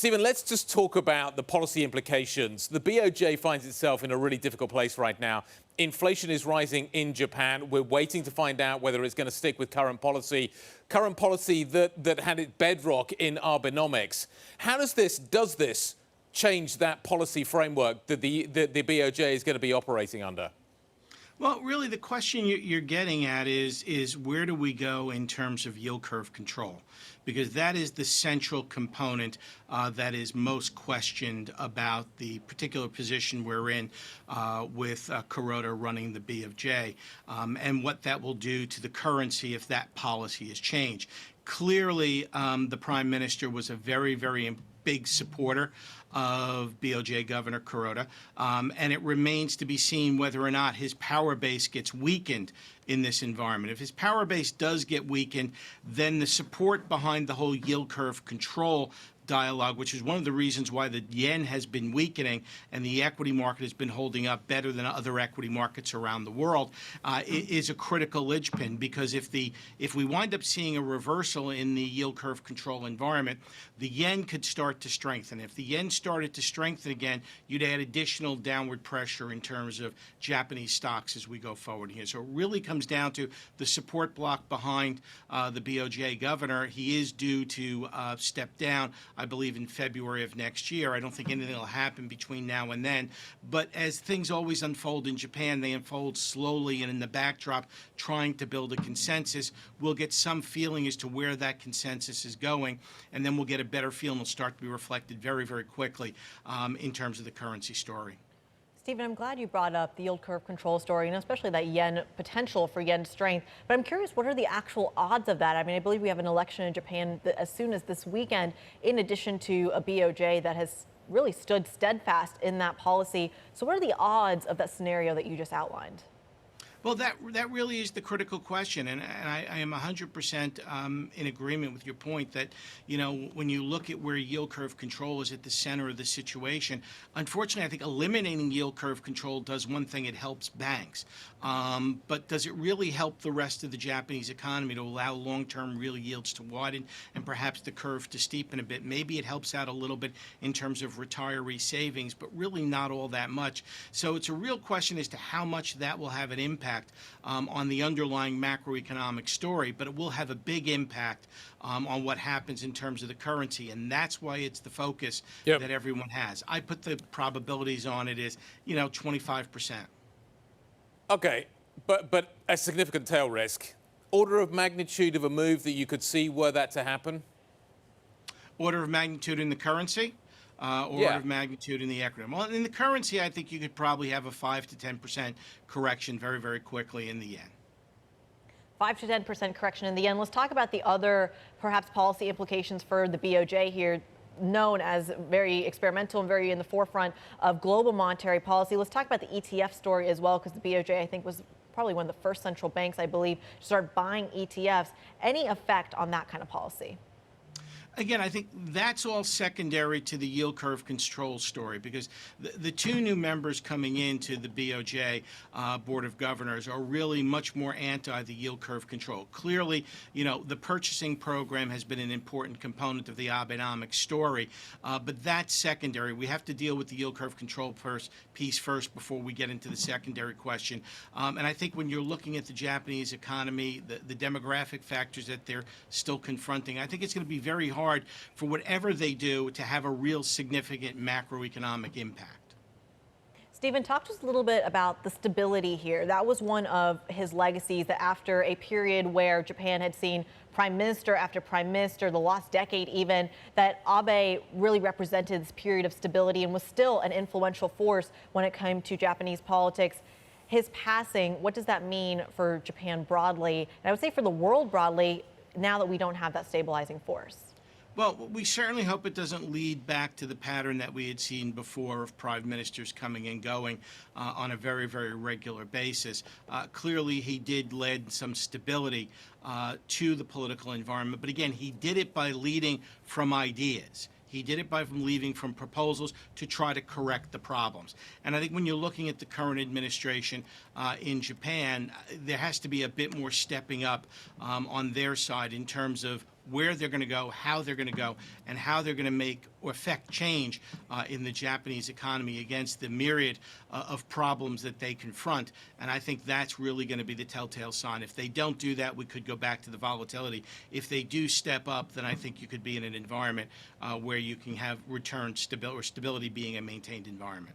Stephen, let's just talk about the policy implications. The BOJ finds itself in a really difficult place right now. Inflation is rising in Japan. We're waiting to find out whether it's going to stick with current policy that had its bedrock in Abenomics. How does this change that policy framework that the BOJ is going to be operating under? Well, really, the question you're getting at is where do we go in terms of yield curve control? Because that is the central component that is most questioned about the particular position we're in with Kuroda running the BOJ and what that will do to the currency if that policy is changed. Clearly, the Prime Minister was a very, very big supporter of BOJ Governor Kuroda, and it remains to be seen whether or not his power base gets weakened in this environment. If his power base does get weakened, then the support behind the whole yield curve control dialogue, which is one of the reasons why the yen has been weakening and the equity market has been holding up better than other equity markets around the world, is a critical linchpin. Because if we wind up seeing a reversal in the yield curve control environment, the yen could start to strengthen. If the yen started to strengthen again, you'd add additional downward pressure in terms of Japanese stocks as we go forward here. So it really comes down to the support block behind the BOJ governor. He is due to step down, I believe, in February of next year. I don't think anything will happen between now and then. But as things always unfold in Japan, they unfold slowly and in the backdrop, trying to build a consensus. We'll get some feeling as to where that consensus is going, and then we'll get a better feel and it'll start to be reflected very, very quickly in terms of the currency story. Stephen, I'm glad you brought up the yield curve control story, and especially that yen potential for yen strength. But I'm curious, what are the actual odds of that? I mean, I believe we have an election in Japan as soon as this weekend, in addition to a BOJ that has really stood steadfast in that policy. So what are the odds of that scenario that you just outlined? Well, that really is the critical question, and I am 100% in agreement with your point that, you know, when you look at where yield curve control is at the center of the situation, unfortunately, I think eliminating yield curve control does one thing: it helps banks. But does it really help the rest of the Japanese economy to allow long-term real yields to widen and perhaps the curve to steepen a bit? Maybe it helps out a little bit in terms of retiree savings, but really not all that much. So it's a real question as to how much that will have an impact on the underlying macroeconomic story, but it will have a big impact on what happens in terms of the currency, and that's why it's the focus that everyone has. I put the probabilities on it as, 25%. Okay, but a significant tail risk. Order of magnitude of a move that you could see were that to happen? Order of magnitude in the currency? Order of magnitude in the equity. Well, in the currency, I think you could probably have a 5 to 10% correction very, very quickly in the yen. 5 to 10% correction in the yen. Let's talk about the other, perhaps, policy implications for the BOJ here, known as very experimental and very in the forefront of global monetary policy. Let's talk about the ETF story as well, because the BOJ, I think, was probably one of the first central banks, I believe, to start buying ETFs. Any effect on that kind of policy? Again, I think that's all secondary to the yield curve control story, because the two new members coming into the BOJ Board of Governors are really much more anti the yield curve control. Clearly, the purchasing program has been an important component of the Abenomics story, but that's secondary. We have to deal with the yield curve control piece first before we get into the secondary question. And I think when you're looking at the Japanese economy, the demographic factors that they're still confronting, I think it's going to be very hard for whatever they do to have a real significant macroeconomic impact. Stephen, talk to us a little bit about the stability here. That was one of his legacies, that after a period where Japan had seen prime minister after prime minister, the last decade even, that Abe really represented this period of stability and was still an influential force when it came to Japanese politics. His passing, what does that mean for Japan broadly? And I would say for the world broadly, now that we don't have that stabilizing force. Well, we certainly hope it doesn't lead back to the pattern that we had seen before of prime ministers coming and going on a very, very regular basis. Clearly, he did lend some stability to the political environment. But again, he did it by leading from ideas. He did it by leaving from proposals to try to correct the problems. And I think when you're looking at the current administration in Japan, there has to be a bit more stepping up on their side in terms of where they're going to go, how they're going to go, and how they're going to make or affect change in the Japanese economy against the myriad of problems that they confront. And I think that's really going to be the telltale sign. If they don't do that, we could go back to the volatility. If they do step up, then I think you could be in an environment where you can have return stability being a maintained environment.